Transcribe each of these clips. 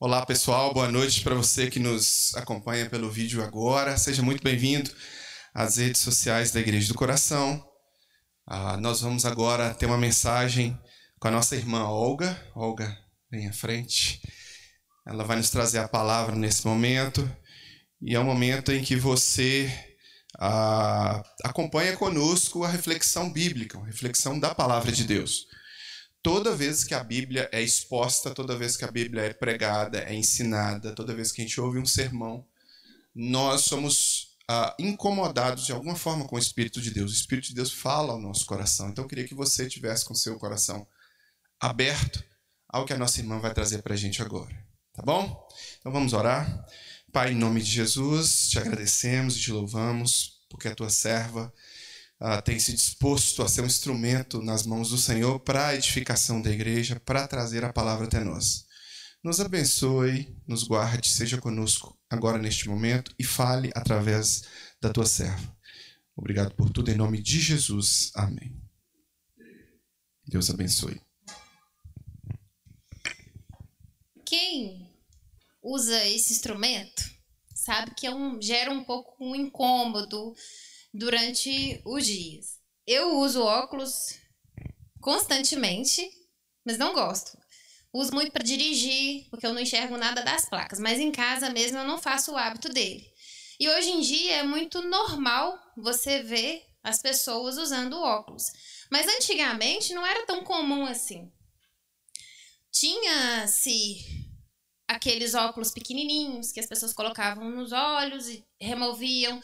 Olá pessoal, boa noite para você que nos acompanha pelo vídeo agora. Seja muito bem-vindo às redes sociais da Igreja do Coração. Nós vamos agora ter uma mensagem com a nossa irmã Olga. Olga, vem à frente. Ela vai nos trazer a palavra nesse momento. E é um momento em que você acompanha conosco a reflexão bíblica, a reflexão da palavra de Deus. Toda vez que a Bíblia é exposta, toda vez que a Bíblia é pregada, é ensinada, toda vez que a gente ouve um sermão, nós somos incomodados de alguma forma com o Espírito de Deus. O Espírito de Deus fala ao nosso coração. Então eu queria que você tivesse com o seu coração aberto ao que a nossa irmã vai trazer para a gente agora. Tá bom? Então vamos orar. Pai, em nome de Jesus, te agradecemos e te louvamos, porque a tua serva tem se disposto a ser um instrumento nas mãos do Senhor para a edificação da igreja, para trazer a palavra até nós. Nos abençoe, nos guarde, seja conosco agora neste momento e fale através da tua serva. Obrigado por tudo, em nome de Jesus. Amém. Deus abençoe. Quem usa esse instrumento sabe que gera um pouco um incômodo durante os dias. Eu uso óculos constantemente, mas não gosto. Uso muito para dirigir, porque eu não enxergo nada das placas, mas em casa mesmo eu não faço o hábito dele. E hoje em dia é muito normal você ver as pessoas usando óculos. Mas antigamente não era tão comum assim. Tinha-se aqueles óculos pequenininhos que as pessoas colocavam nos olhos e removiam.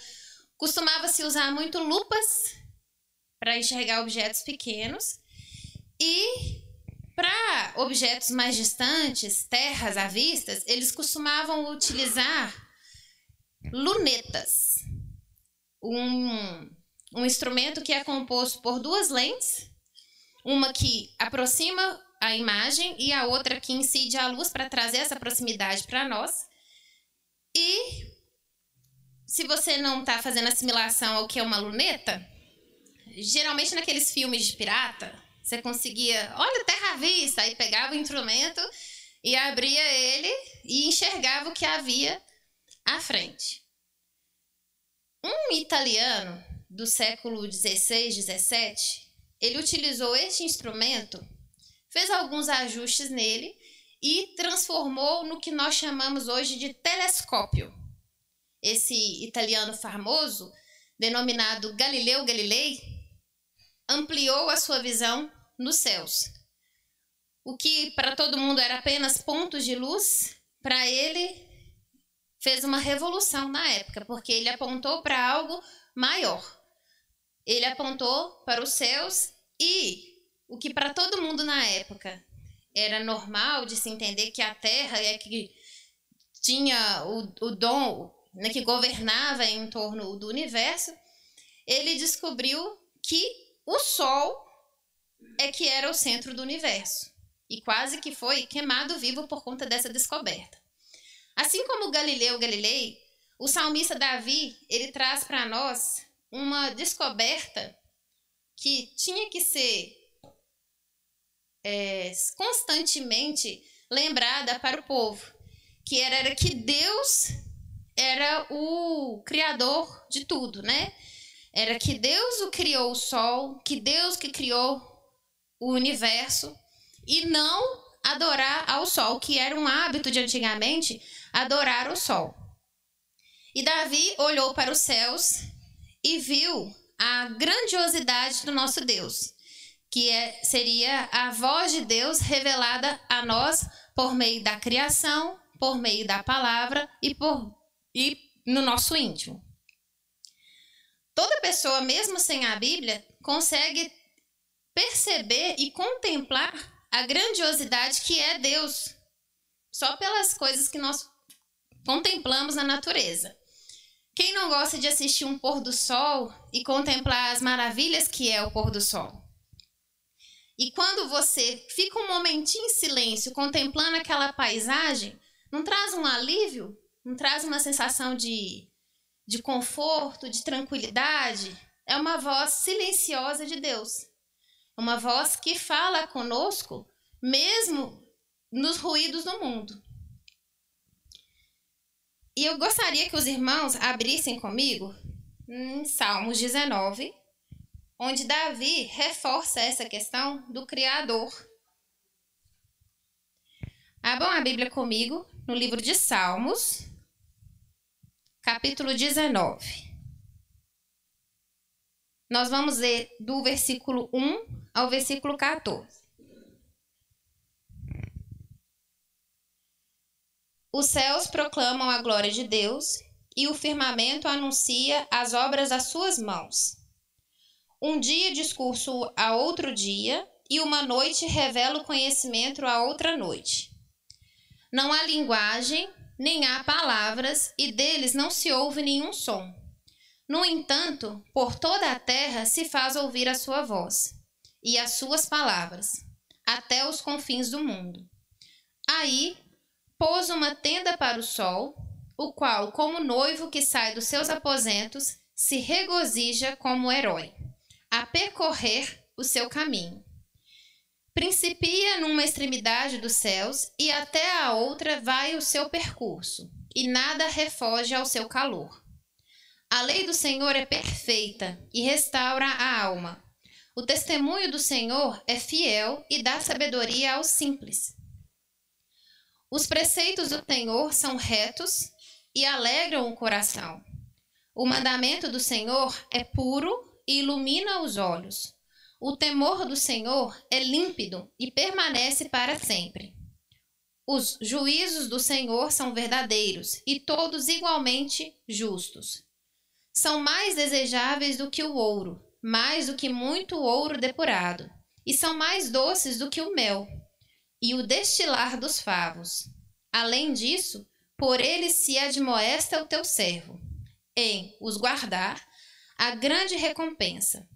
Costumava-se usar muito lupas para enxergar objetos pequenos e para objetos mais distantes, terras à vista, eles costumavam utilizar lunetas, um instrumento que é composto por duas lentes, uma que aproxima a imagem e a outra que incide a luz para trazer essa proximidade para nós. E se você não está fazendo assimilação ao que é uma luneta, geralmente naqueles filmes de pirata, você conseguia, olha, terra à vista, aí pegava o instrumento e abria ele e enxergava o que havia à frente. Um italiano do século XVI, XVII, ele utilizou este instrumento, fez alguns ajustes nele e transformou no que nós chamamos hoje de telescópio. Esse italiano famoso, denominado Galileu Galilei, ampliou a sua visão nos céus. O que para todo mundo era apenas pontos de luz, para ele fez uma revolução na época, porque ele apontou para algo maior. Ele apontou para os céus e o que para todo mundo na época era normal de se entender que a Terra é que tinha o dom, né, que governava em torno do universo, ele descobriu que o Sol é que era o centro do universo. E quase que foi queimado vivo por conta dessa descoberta. Assim como Galileu Galilei, o salmista Davi, ele traz para nós uma descoberta que tinha que ser constantemente lembrada para o povo, que era que Deus era o criador de tudo, né? Era que Deus o criou o sol, que Deus que criou o universo, e não adorar ao sol, que era um hábito de antigamente, adorar o sol. E Davi olhou para os céus e viu a grandiosidade do nosso Deus, que seria a voz de Deus revelada a nós por meio da criação, por meio da palavra e no nosso íntimo. Toda pessoa, mesmo sem a Bíblia, consegue perceber e contemplar a grandiosidade que é Deus, só pelas coisas que nós contemplamos na natureza. Quem não gosta de assistir um pôr do sol e contemplar as maravilhas que é o pôr do sol? E quando você fica um momentinho em silêncio contemplando aquela paisagem, não traz um alívio? Não traz uma sensação de conforto, de tranquilidade? É uma voz silenciosa de Deus. Uma voz que fala conosco, mesmo nos ruídos do mundo. E eu gostaria que os irmãos abrissem comigo em Salmos 19, onde Davi reforça essa questão do Criador. Abram a Bíblia comigo no livro de Salmos, capítulo 19. Nós vamos ler do versículo 1 ao versículo 14. Os céus proclamam a glória de Deus e o firmamento anuncia as obras das suas mãos. Um dia discurso a outro dia e uma noite revela o conhecimento a outra noite. Não há linguagem, nem há palavras, e deles não se ouve nenhum som. No entanto, por toda a terra se faz ouvir a sua voz, e as suas palavras, até os confins do mundo. Aí, pôs uma tenda para o sol, o qual, como noivo que sai dos seus aposentos, se regozija como herói, a percorrer o seu caminho. Principia numa extremidade dos céus, e até a outra vai o seu percurso, e nada refoge ao seu calor. A lei do Senhor é perfeita e restaura a alma. O testemunho do Senhor é fiel e dá sabedoria aos simples. Os preceitos do Senhor são retos e alegram o coração. O mandamento do Senhor é puro e ilumina os olhos. O temor do Senhor é límpido e permanece para sempre. Os juízos do Senhor são verdadeiros e todos igualmente justos. São mais desejáveis do que o ouro, mais do que muito ouro depurado, e são mais doces do que o mel e o destilar dos favos. Além disso, por eles se admoesta o teu servo, em os guardar a grande recompensa.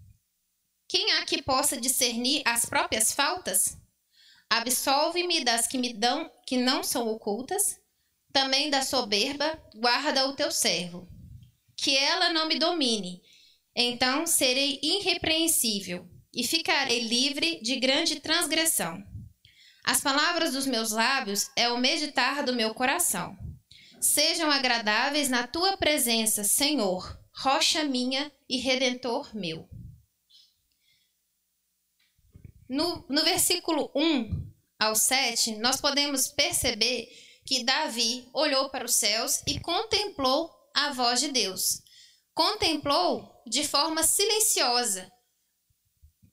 Quem há que possa discernir as próprias faltas? Absolve-me das que não são ocultas, também da soberba guarda o teu servo. Que ela não me domine, então serei irrepreensível e ficarei livre de grande transgressão. As palavras dos meus lábios é o meditar do meu coração. Sejam agradáveis na tua presença, Senhor, rocha minha e redentor meu. No versículo 1 ao 7, nós podemos perceber que Davi olhou para os céus e contemplou a voz de Deus. Contemplou de forma silenciosa.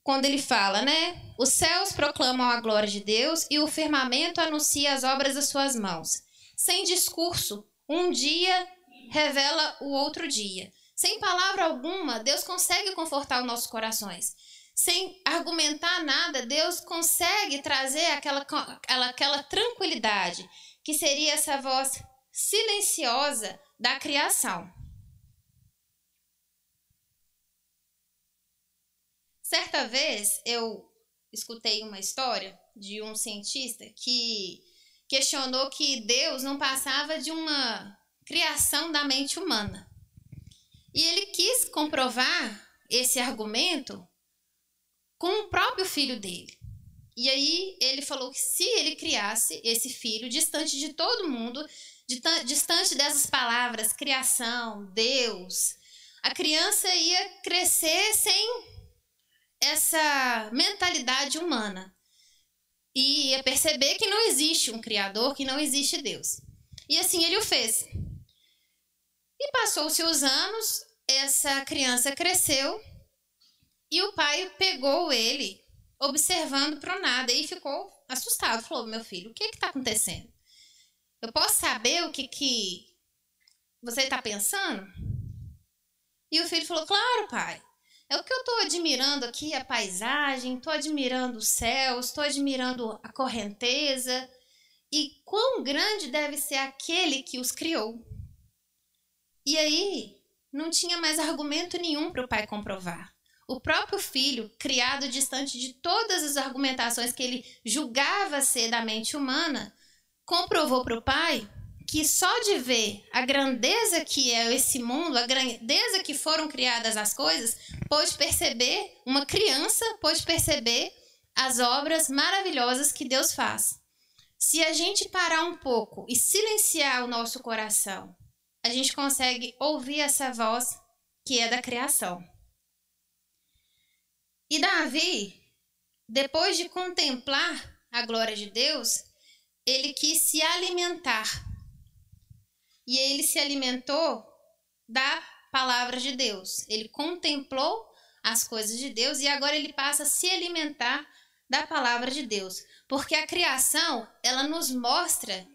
Quando ele fala, né? Os céus proclamam a glória de Deus e o firmamento anuncia as obras das suas mãos. Sem discurso, um dia revela o outro dia. Sem palavra alguma, Deus consegue confortar os nossos corações. Sem argumentar nada, Deus consegue trazer aquela tranquilidade, que seria essa voz silenciosa da criação. Certa vez eu escutei uma história de um cientista que questionou que Deus não passava de uma criação da mente humana. E ele quis comprovar esse argumento com o próprio filho dele. E aí ele falou que se ele criasse esse filho distante de todo mundo, distante dessas palavras, criação, Deus, a criança ia crescer sem essa mentalidade humana. E ia perceber que não existe um Criador, que não existe Deus. E assim ele o fez. E passou-se os anos, essa criança cresceu e o pai pegou ele observando para o nada e ficou assustado. Falou: meu filho, o que está acontecendo? Eu posso saber o que você está pensando? E o filho falou: claro, pai. É o que eu estou admirando aqui, a paisagem, estou admirando os céus, estou admirando a correnteza. E quão grande deve ser aquele que os criou. E aí, não tinha mais argumento nenhum para o pai comprovar. O próprio filho, criado distante de todas as argumentações que ele julgava ser da mente humana, comprovou para o pai que só de ver a grandeza que é esse mundo, a grandeza que foram criadas as coisas, pôde perceber, uma criança pôde perceber as obras maravilhosas que Deus faz. Se a gente parar um pouco e silenciar o nosso coração a gente consegue ouvir essa voz que é da criação. E Davi, depois de contemplar a glória de Deus, ele quis se alimentar. E ele se alimentou da palavra de Deus. Ele contemplou as coisas de Deus e agora ele passa a se alimentar da palavra de Deus. Porque a criação, ela nos mostra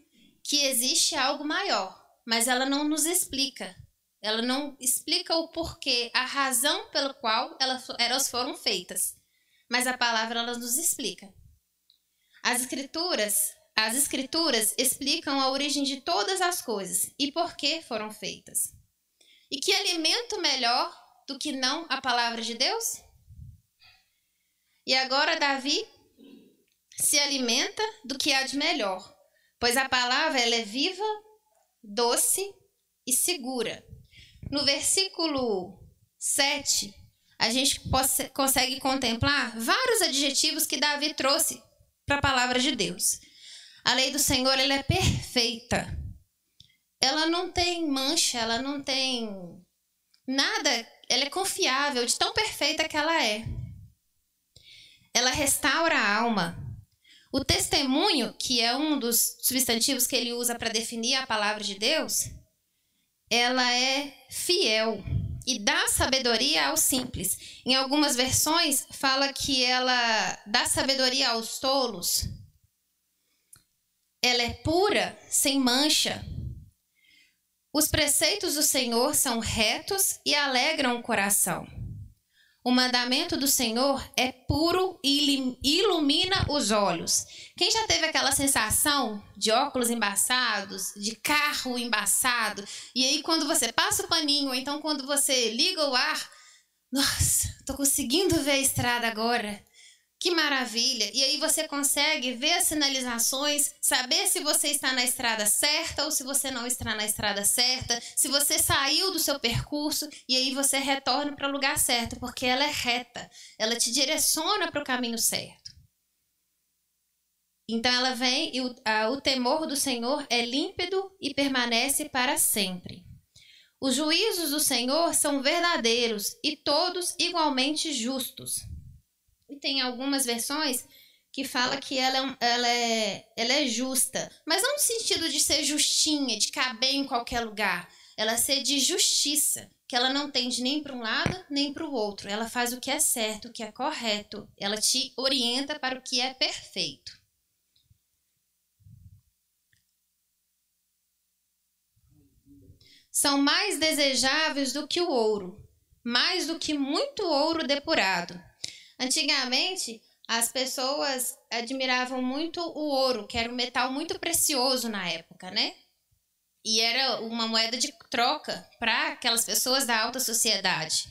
que existe algo maior, mas ela não nos explica. Ela não explica o porquê, a razão pela qual elas foram feitas. Mas a palavra, ela nos explica. As escrituras explicam a origem de todas as coisas e por que foram feitas. E que alimento melhor do que não a palavra de Deus? E agora Davi se alimenta do que há de melhor, pois a palavra ela é viva, doce e segura. No versículo 7, a gente consegue contemplar vários adjetivos que Davi trouxe para a palavra de Deus. A lei do Senhor ela é perfeita. Ela não tem mancha, ela não tem nada, ela é confiável, de tão perfeita que ela é. Ela restaura a alma. O testemunho, que é um dos substantivos que ele usa para definir a palavra de Deus, ela é fiel e dá sabedoria aos simples. Em algumas versões, fala que ela dá sabedoria aos tolos. Ela é pura, sem mancha. Os preceitos do Senhor são retos e alegram o coração. O mandamento do Senhor é puro e ilumina os olhos. Quem já teve aquela sensação de óculos embaçados, de carro embaçado, e aí quando você passa o paninho, ou então quando você liga o ar, nossa, tô conseguindo ver a estrada agora. Que maravilha! E aí você consegue ver as sinalizações, saber se você está na estrada certa ou se você não está na estrada certa, se você saiu do seu percurso e aí você retorna para o lugar certo, porque ela é reta, ela te direciona para o caminho certo. Então ela vem e o temor do Senhor é límpido e permanece para sempre. Os juízos do Senhor são verdadeiros e todos igualmente justos. E tem algumas versões que fala que ela é justa, mas não no sentido de ser justinha, de caber em qualquer lugar. Ela ser de justiça, que ela não tende nem para um lado nem para o outro. Ela faz o que é certo, o que é correto. Ela te orienta para o que é perfeito. São mais desejáveis do que o ouro, mais do que muito ouro depurado. Antigamente, as pessoas admiravam muito o ouro, que era um metal muito precioso na época, né? E era uma moeda de troca para aquelas pessoas da alta sociedade.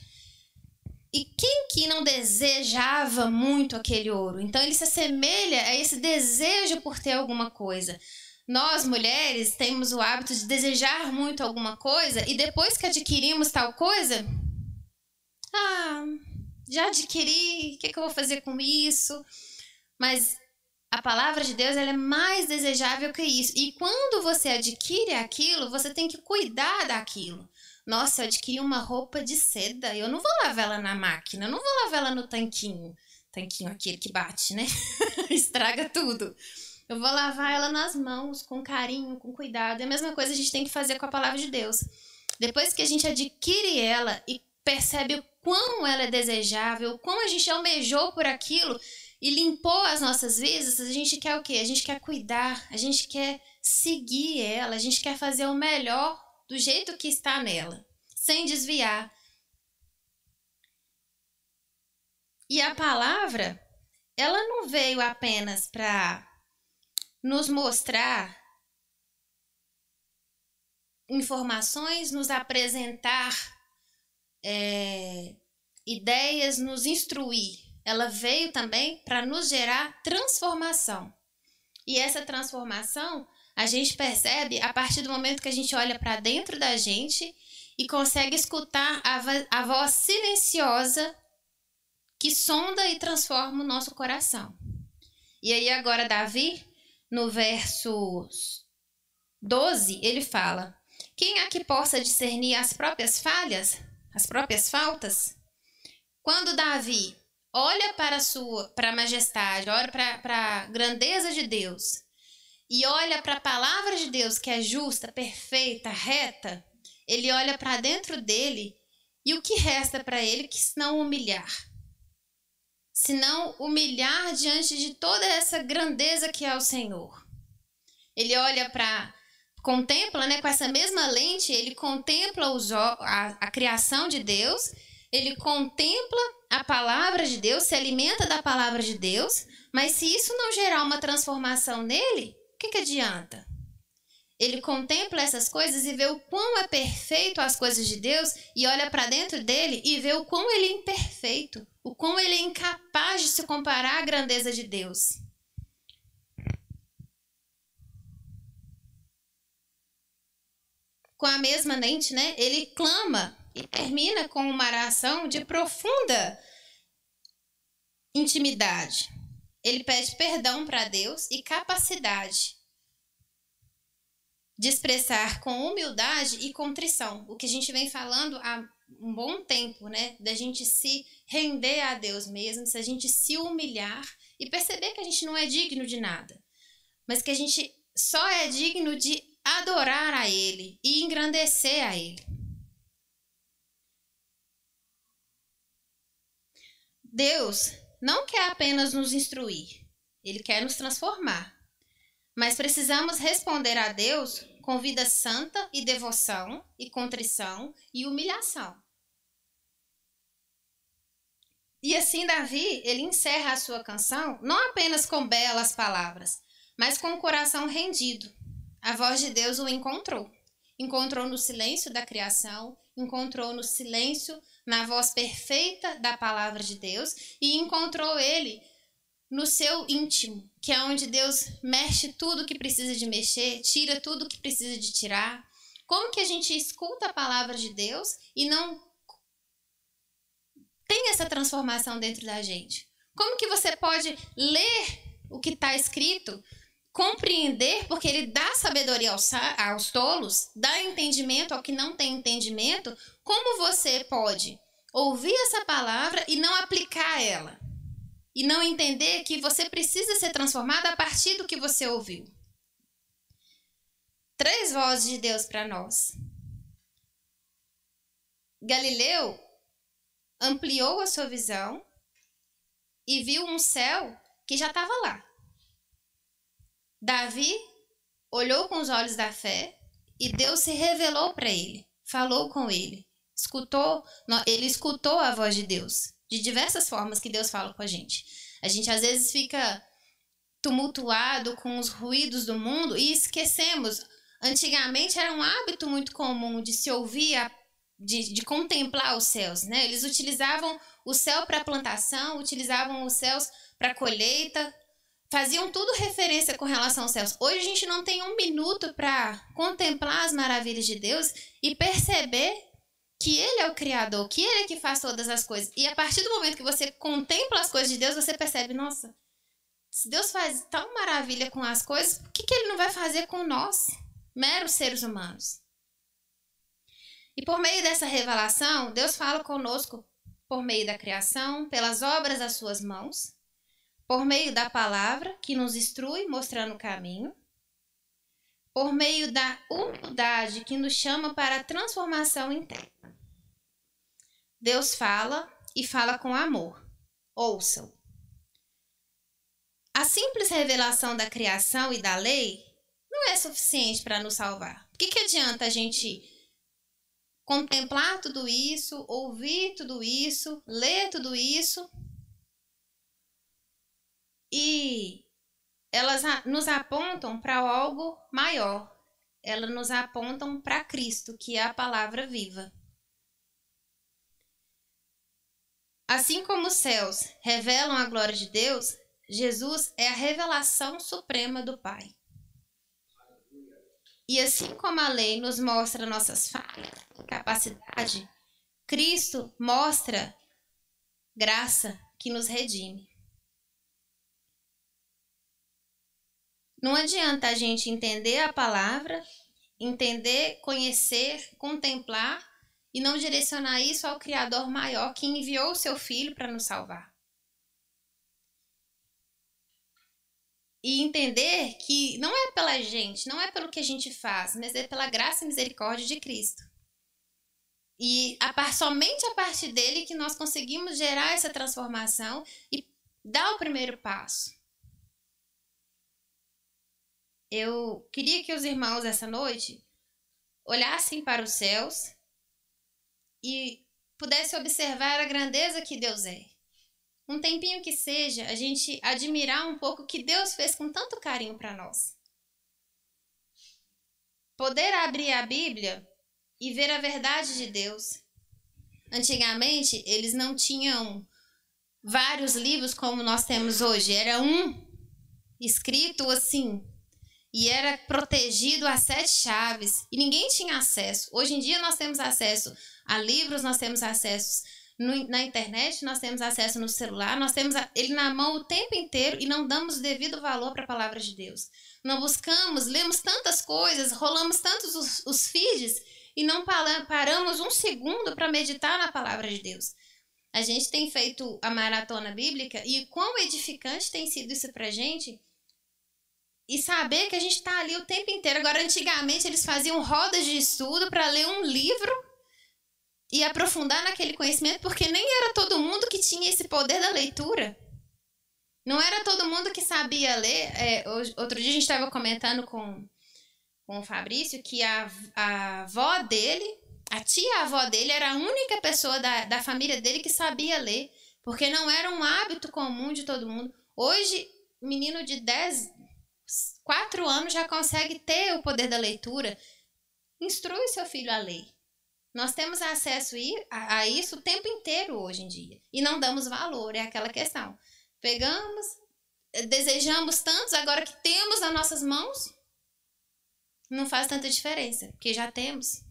E quem que não desejava muito aquele ouro? Então, ele se assemelha a esse desejo por ter alguma coisa. Nós, mulheres, temos o hábito de desejar muito alguma coisa e depois que adquirimos tal coisa, já adquiri, o que eu vou fazer com isso? Mas a palavra de Deus ela é mais desejável que isso. E quando você adquire aquilo, você tem que cuidar daquilo. Nossa, eu adquiri uma roupa de seda, eu não vou lavar ela na máquina, eu não vou lavar ela no tanquinho. Tanquinho aquele que bate, né? Estraga tudo. Eu vou lavar ela nas mãos, com carinho, com cuidado. É a mesma coisa a gente tem que fazer com a palavra de Deus. Depois que a gente adquire ela e percebe o quão ela é desejável, o quão a gente almejou por aquilo e limpou as nossas vidas, a gente quer o quê? A gente quer cuidar, a gente quer seguir ela, a gente quer fazer o melhor do jeito que está nela, sem desviar. E a palavra, ela não veio apenas para nos mostrar informações, nos apresentar ideias, nos instruir. Ela veio também para nos gerar transformação. E essa transformação a gente percebe a partir do momento que a gente olha para dentro da gente e consegue escutar a voz silenciosa que sonda e transforma o nosso coração. E aí agora Davi, no verso 12, ele fala: Quem há que possa discernir as próprias falhas, as próprias faltas? Quando Davi olha para a majestade, olha para a grandeza de Deus e olha para a palavra de Deus, que é justa, perfeita, reta, ele olha para dentro dele e o que resta para ele que se não humilhar? Se não humilhar diante de toda essa grandeza que é o Senhor. Ele olha contempla, né, com essa mesma lente, ele contempla a criação de Deus, ele contempla a palavra de Deus, se alimenta da palavra de Deus, mas se isso não gerar uma transformação nele, o que adianta? Ele contempla essas coisas e vê o quão é perfeito as coisas de Deus e olha para dentro dele e vê o quão ele é imperfeito, o quão ele é incapaz de se comparar à grandeza de Deus. Com a mesma lente, né, ele clama e termina com uma oração de profunda intimidade. Ele pede perdão para Deus e capacidade de expressar com humildade e contrição. O que a gente vem falando há um bom tempo, né? Da gente se render a Deus mesmo, se a gente se humilhar e perceber que a gente não é digno de nada, mas que a gente só é digno de adorar a Ele e engrandecer a Ele. Deus não quer apenas nos instruir, Ele quer nos transformar. Mas precisamos responder a Deus com vida santa e devoção, e contrição e humilhação. E assim Davi, ele encerra a sua canção não apenas com belas palavras, mas com o coração rendido. A voz de Deus o encontrou. Encontrou no silêncio da criação, encontrou no silêncio, na voz perfeita da palavra de Deus e encontrou ele no seu íntimo, que é onde Deus mexe tudo que precisa de mexer, tira tudo que precisa de tirar. Como que a gente escuta a palavra de Deus e não tem essa transformação dentro da gente? Como que você pode ler o que está escrito, compreender, porque ele dá sabedoria aos tolos, dá entendimento ao que não tem entendimento? Como você pode ouvir essa palavra e não aplicar ela? E não entender que você precisa ser transformado a partir do que você ouviu. 3 vozes de Deus para nós. Galileu ampliou a sua visão e viu um céu que já estava lá. Davi olhou com os olhos da fé e Deus se revelou para ele, falou com ele, ele escutou a voz de Deus. De diversas formas que Deus fala com a gente. A gente às vezes fica tumultuado com os ruídos do mundo e esquecemos. Antigamente era um hábito muito comum de se ouvir, de contemplar os céus, né? Eles utilizavam o céu para plantação, utilizavam os céus para colheita, faziam tudo referência com relação aos céus. Hoje a gente não tem um minuto para contemplar as maravilhas de Deus e perceber que Ele é o Criador, que Ele é que faz todas as coisas. E a partir do momento que você contempla as coisas de Deus, você percebe, nossa, se Deus faz tão maravilha com as coisas, por que Ele não vai fazer com nós, meros seres humanos? E por meio dessa revelação, Deus fala conosco por meio da criação, pelas obras das suas mãos, por meio da palavra que nos instrui, mostrando o caminho, por meio da humildade que nos chama para a transformação interna. Deus fala e fala com amor. Ouçam. A simples revelação da criação e da lei não é suficiente para nos salvar. O que adianta a gente contemplar tudo isso, ouvir tudo isso, ler tudo isso e elas nos apontam para algo maior. Elas nos apontam para Cristo, que é a palavra viva. Assim como os céus revelam a glória de Deus, Jesus é a revelação suprema do Pai. E assim como a lei nos mostra nossas falhas e capacidade, Cristo mostra graça que nos redime. Não adianta a gente entender a palavra, entender, conhecer, contemplar e não direcionar isso ao Criador maior que enviou o seu Filho para nos salvar. E entender que não é pela gente, não é pelo que a gente faz, mas é pela graça e misericórdia de Cristo. E somente a partir dele que nós conseguimos gerar essa transformação e dar o primeiro passo. Eu queria que os irmãos essa noite olhassem para os céus e pudessem observar a grandeza que Deus é. Um tempinho que seja, a gente admirar um pouco o que Deus fez com tanto carinho para nós. Poder abrir a Bíblia e ver a verdade de Deus. Antigamente, eles não tinham vários livros como nós temos hoje. Era um escrito assim, e era protegido a 7 chaves, e ninguém tinha acesso. Hoje em dia nós temos acesso a livros, nós temos acesso na internet, nós temos acesso no celular, nós temos ele na mão o tempo inteiro e não damos devido valor para a palavra de Deus. Não buscamos, lemos tantas coisas, rolamos tantos os feeds e não paramos um segundo para meditar na palavra de Deus. A gente tem feito a maratona bíblica e quão edificante tem sido isso para a gente. E saber que a gente está ali o tempo inteiro. Agora, antigamente, eles faziam rodas de estudo para ler um livro e aprofundar naquele conhecimento, porque nem era todo mundo que tinha esse poder da leitura. Não era todo mundo que sabia ler. Outro dia a gente estava comentando com o Fabrício que a avó dele, a tia-avó dele, era a única pessoa da família dele que sabia ler, porque não era um hábito comum de todo mundo. Hoje, o menino de 4 anos já consegue ter o poder da leitura. Instrui seu filho a ler. Nós temos acesso a isso o tempo inteiro hoje em dia. E não damos valor, é aquela questão. Pegamos, desejamos tantos, agora que temos nas nossas mãos, não faz tanta diferença, porque já temos.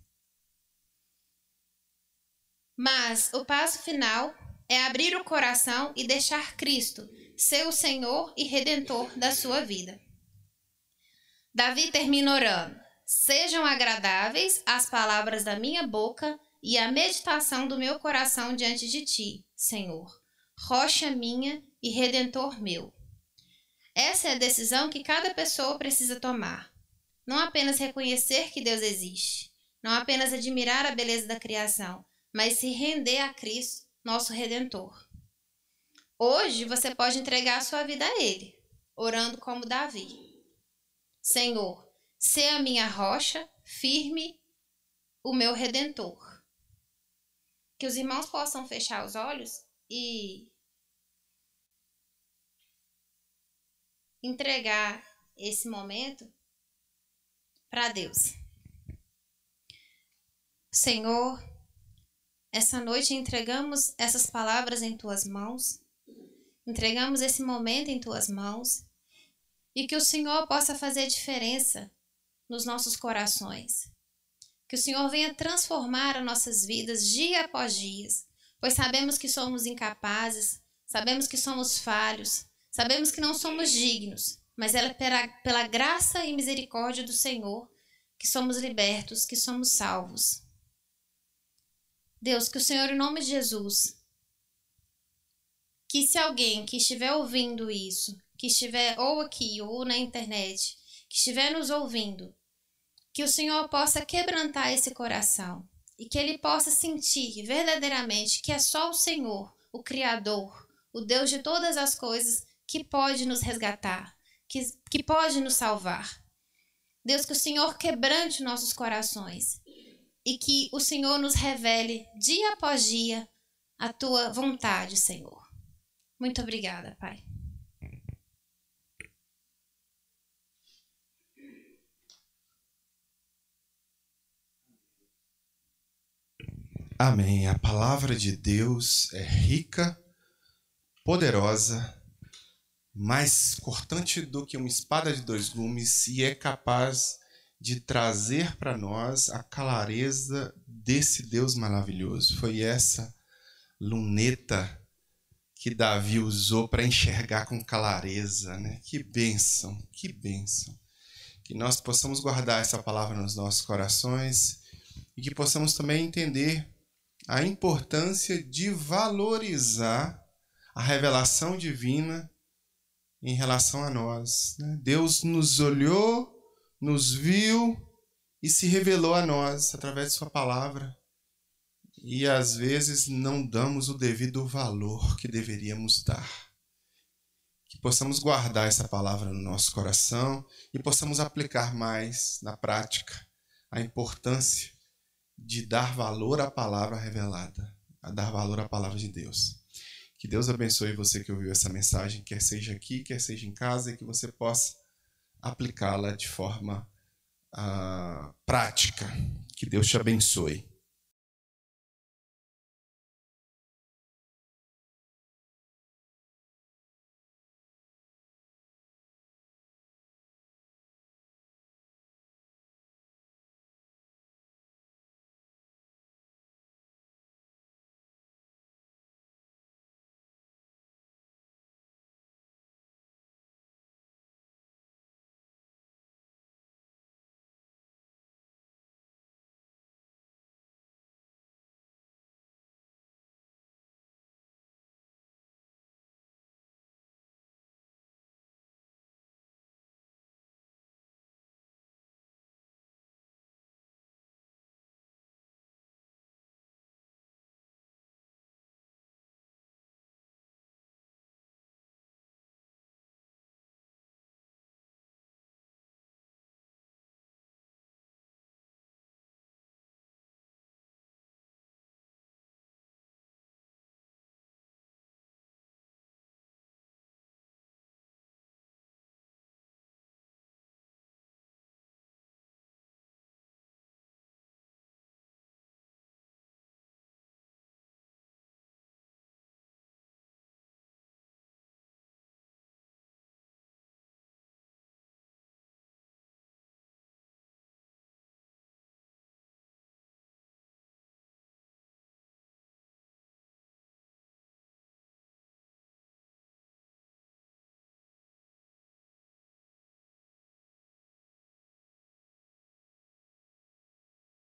Mas o passo final é abrir o coração e deixar Cristo ser o Senhor e Redentor da sua vida. Davi termina orando: sejam agradáveis as palavras da minha boca e a meditação do meu coração diante de ti, Senhor, rocha minha e redentor meu. Essa é a decisão que cada pessoa precisa tomar. Não apenas reconhecer que Deus existe, não apenas admirar a beleza da criação, mas se render a Cristo, nosso Redentor. Hoje você pode entregar a sua vida a Ele, orando como Davi. Senhor, sê a minha rocha, firme, o meu Redentor. Que os irmãos possam fechar os olhos e entregar esse momento para Deus. Senhor, essa noite entregamos essas palavras em Tuas mãos, entregamos esse momento em Tuas mãos, e que o Senhor possa fazer diferença nos nossos corações. Que o Senhor venha transformar as nossas vidas dia após dia, pois sabemos que somos incapazes, sabemos que somos falhos, sabemos que não somos dignos, mas é pela graça e misericórdia do Senhor que somos libertos, que somos salvos. Deus, que o Senhor, em nome de Jesus, que se alguém que estiver ouvindo isso, que estiver ou aqui ou na internet, que estiver nos ouvindo, que o Senhor possa quebrantar esse coração e que ele possa sentir verdadeiramente que é só o Senhor, o Criador, o Deus de todas as coisas, que pode nos resgatar, que pode nos salvar. Deus, que o Senhor quebrante nossos corações e que o Senhor nos revele dia após dia a Tua vontade, Senhor. Muito obrigada, Pai. Amém. A palavra de Deus é rica, poderosa, mais cortante do que uma espada de 2 gumes e é capaz de trazer para nós a clareza desse Deus maravilhoso. Foi essa luneta que Davi usou para enxergar com clareza, né? Que bênção, que bênção. Que nós possamos guardar essa palavra nos nossos corações e que possamos também entender a importância de valorizar a revelação divina em relação a nós. Deus nos olhou, nos viu e se revelou a nós através de sua palavra. E às vezes não damos o devido valor que deveríamos dar. Que possamos guardar essa palavra no nosso coração e possamos aplicar mais na prática a importância de dar valor à palavra revelada, a dar valor à palavra de Deus. Que Deus abençoe você que ouviu essa mensagem, quer seja aqui, quer seja em casa, e que você possa aplicá-la de forma prática. Que Deus te abençoe.